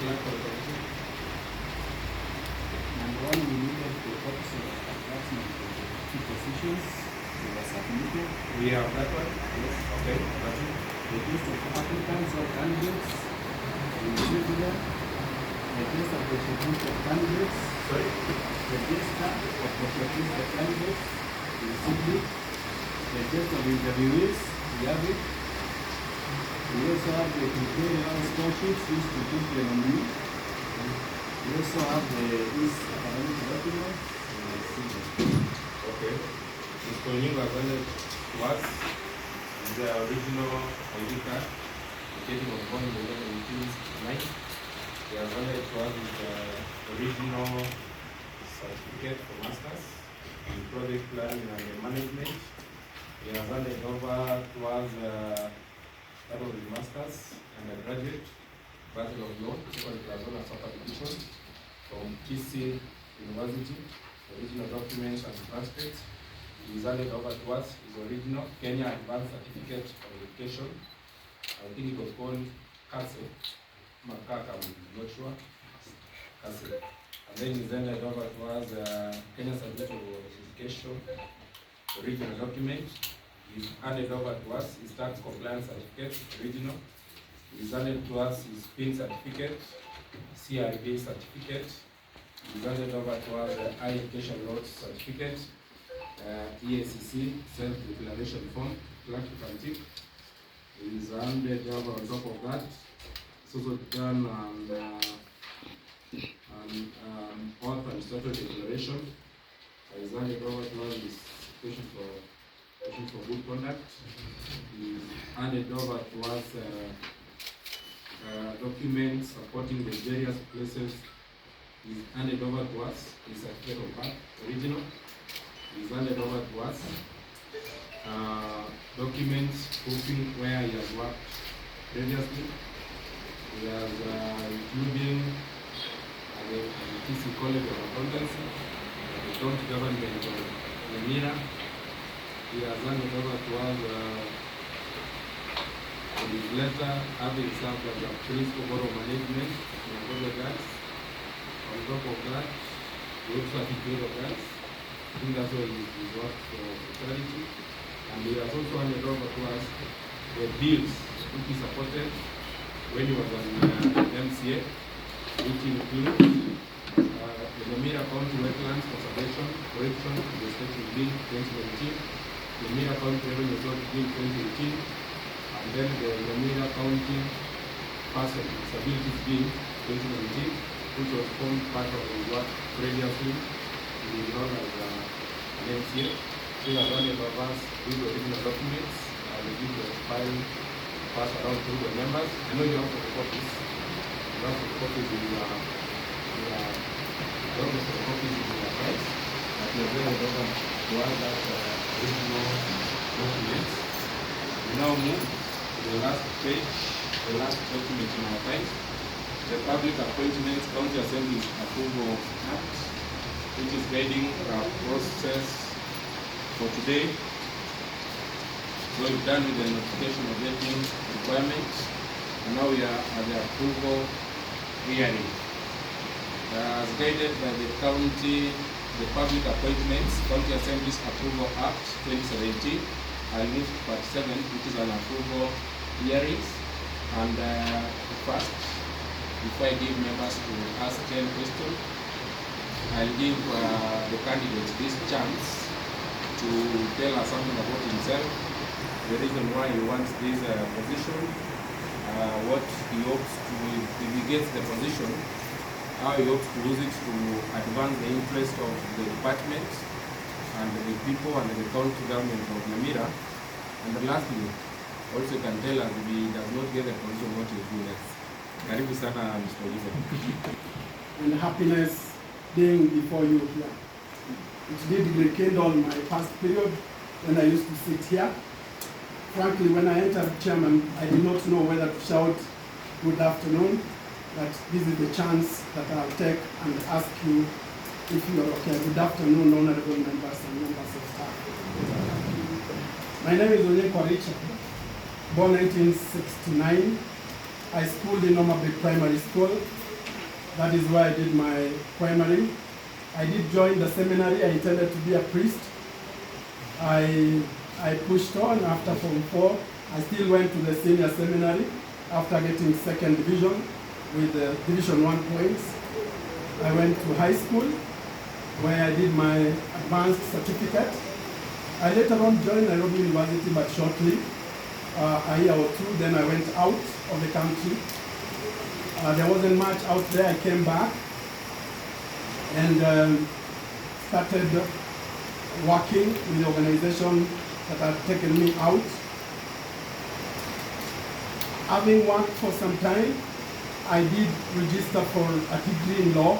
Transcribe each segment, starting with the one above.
clerk for the committee. Number one, we needed the copies of advertisement for the two positions. They were submitted. We have that one? Yes. Okay, that's it. The list of applicants or candidates, we received them. The list of the shortlisted candidates. Sorry? The list of the shortlisted candidates, we received it. The list of interviewees, we have it. We also have the criteria score sheets used to choose the nominee. We also have this academic document. We received it. Okay. Mr. Onyinkwa presented to us the original ID card, indicating of born in the year 1969. They have presented to us with the original certificate for masters in project planning and management. They have handed over to us that of the masters and the graduate Bachelor of Law, second class honors certification from TC University. Original documents and transcripts. It is handed over to us. Is original Kenya Advanced Certificate of Education. I think it was called CASE. Makaka, I'm not sure. CASE. And then it's handed over to us Kenya Certificate of Education. Original document is handed over to us. Is tax compliance certificate. Original. It is handed to us. Is PIN certificate. CRB certificate. Is handed over to us the higher education loan certificate. EACC self-declaration form, clerk you can tick. Is handed over on top of that. It's also done author and statutory declaration. Is handed over to us this question for good conduct. Is handed over to us documents supporting the various places. Is handed over to us. Is certificate of birth, original. Is handed over to us. Documents proving where he has worked previously. He has including the TC College of Accountancy, the county government of Nyamira. He has handed over to us his letter having served as a principal board of management in Angola Gas. On top of that, we also have the of gas. I think that's why he worked for charity. And he has also handed over to us the bills which he supported when he was on MCA, which include the Nyamira County Wetlands Conservation Correction Legislative Bill 2017, the Nyamira County Revenue Authority Bill 2018, and then the Nyamira County Person with Disabilities Bill 2019, which was formed part of his work previously. He is known as an MCA. So he has handed over us with the original documents. We give the file pass around to the members. I know you have photocopies. You have photocopies in your files. But you are very welcome to have that original documents. We now move to the last page, the last document in our files. The Public Appointments County Assembly's Approval Act, which is guiding our process for today. So we've done with the notification of vetting requirements, and now we are at the approval hearing. As guided by the Public Appointments County Assembly's Approval Act 2017, I'll move to part 7, which is an approval hearings. And first, before I give members to ask 10 questions, I'll give the candidate this chance to tell us something about himself, the reason why he wants this position, what he hopes to, if he gets the position, how he hopes to use it to advance the interest of the department and the people and the county government of Nyamira. And lastly, also can tell us if he does not get the position, what he will do next. Karibu sana, Mr. Oliver. And happiness being before you here. It did rekindle my past period when I used to sit here. Frankly, when I entered chairman, I did not know whether to shout good afternoon, but this is the chance that I'll take and ask you if you are okay. Good afternoon, honorable members and members of staff. My name is Onyinkwa, born 1969. I schooled in Nomabek Primary School, That is where I did my primary. I did join the seminary. I intended to be a priest. I pushed on after Form 4. I still went to the senior seminary after getting second division with Division 1 points. I went to high school where I did my advanced certificate. I later on joined Nairobi University, but shortly, a year or two, then I went out of the country. There wasn't much out there. I came back and started working with the organization that had taken me out. Having worked for some time, I did register for a degree in law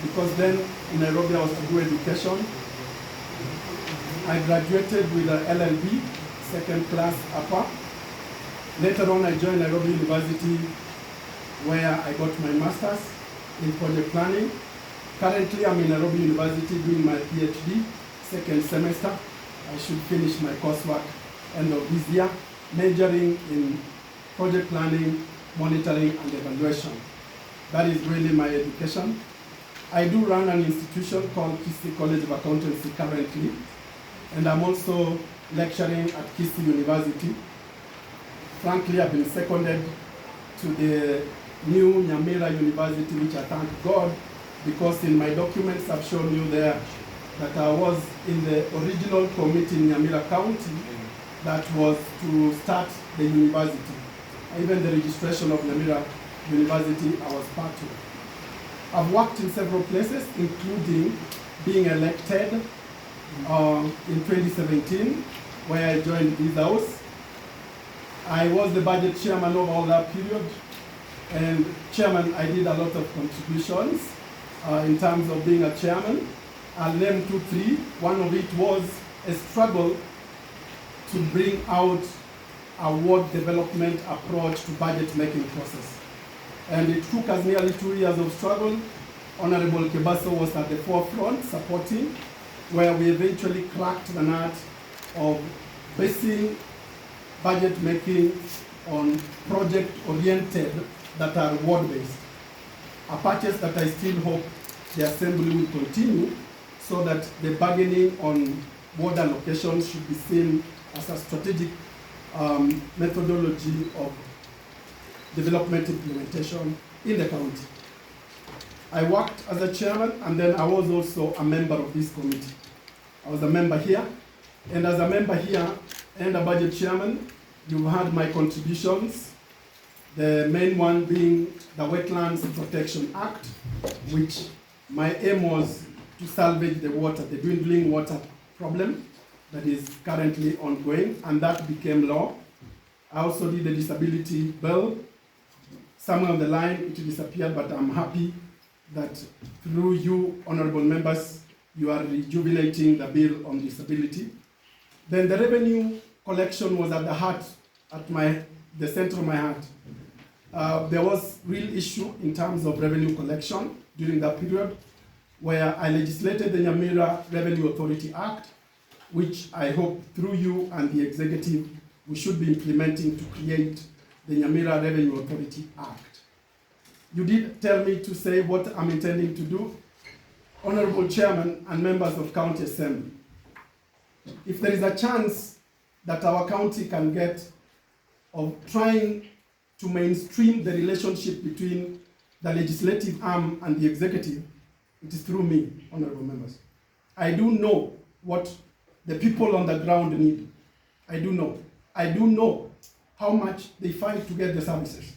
because then in Nairobi I was to do education. I graduated with an LLB, second class upper. Later on I joined Nairobi University where I got my master's in project planning. Currently I'm in Nairobi University doing my PhD, second semester. I should finish my coursework end of this year, majoring in project planning, monitoring and evaluation. That is really my education. I do run an institution called KC College of Accountancy currently, and I'm also lecturing at KC University. Frankly, I've been seconded to the new Nyamira University, which I thank God, because in my documents I've shown you there that I was in the original committee in Nyamira County that was to start the university. Even the registration of Nyamira University I was part of. I've worked in several places, including being elected in 2017, where I joined this house. I was the budget chairman of all that period, and chairman, I did a lot of contributions in terms of being a chairman. I'll name 2, 3. One of it was a struggle to bring out a ward development approach to budget making process. And it took us nearly 2 years of struggle. Honorable Kebaso was at the forefront supporting, where we eventually cracked the nut of basing budget making on project oriented that are ward-based. A purchase that I still hope the Assembly will continue so that the bargaining on ward allocations should be seen as a strategic methodology of development implementation in the county. I worked as a chairman, and then I was also a member of this committee. I was a member here, and as a member here and a budget chairman, you've heard my contributions, the main one being the Wetlands Protection Act, which my aim was to salvage the water, the dwindling water problem that is currently ongoing, and that became law. I also did the disability bill. Somewhere on the line it disappeared, but I'm happy that through you, honorable members, you are rejuvenating the bill on disability. Then the revenue collection was at the heart, at the center of my heart. There was real issue in terms of revenue collection during that period, where I legislated the Nyamira Revenue Authority Act, which I hope through you and the executive we should be implementing to create the Nyamira Revenue Authority Act. You did tell me to say what I'm intending to do. Honorable Chairman and members of County Assembly, if there is a chance that our county can get of trying to mainstream the relationship between the legislative arm and the executive, it is through me, honorable members. I do know what the people on the ground need. I do know. I do know how much they fight to get the services.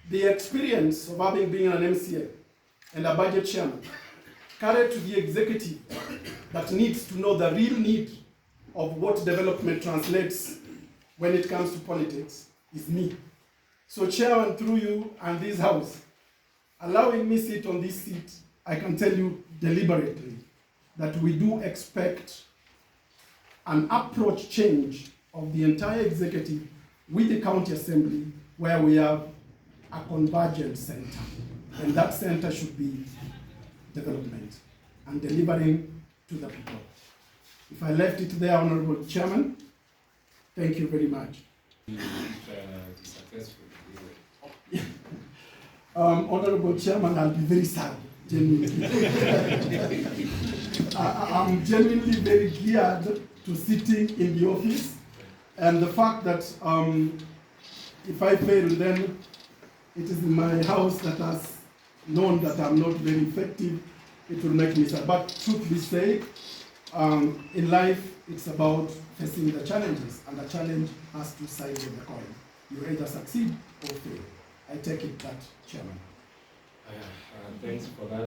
The experience of having been an MCA and a budget chairman carried to the executive that needs to know the real need of what development translates when it comes to politics is me. So Chairman, through you and this house, allowing me sit on this seat, I can tell you deliberately that we do expect an approach change of the entire executive with the county assembly, where we have a convergent center. And that center should be development and delivering to the people. If I left it there, Honorable Chairman, thank you very much. Successful. Honorable Chairman, I'll be very sad, genuinely. I'm genuinely very geared to sitting in the office, and the fact that if I fail, then it is my house that has known that I'm not very effective. It will make me sad. But truth be said, in life, it's about facing the challenges, and the challenge has two sides of the coin. You either succeed or fail. I take it that, Chairman. Thanks for that.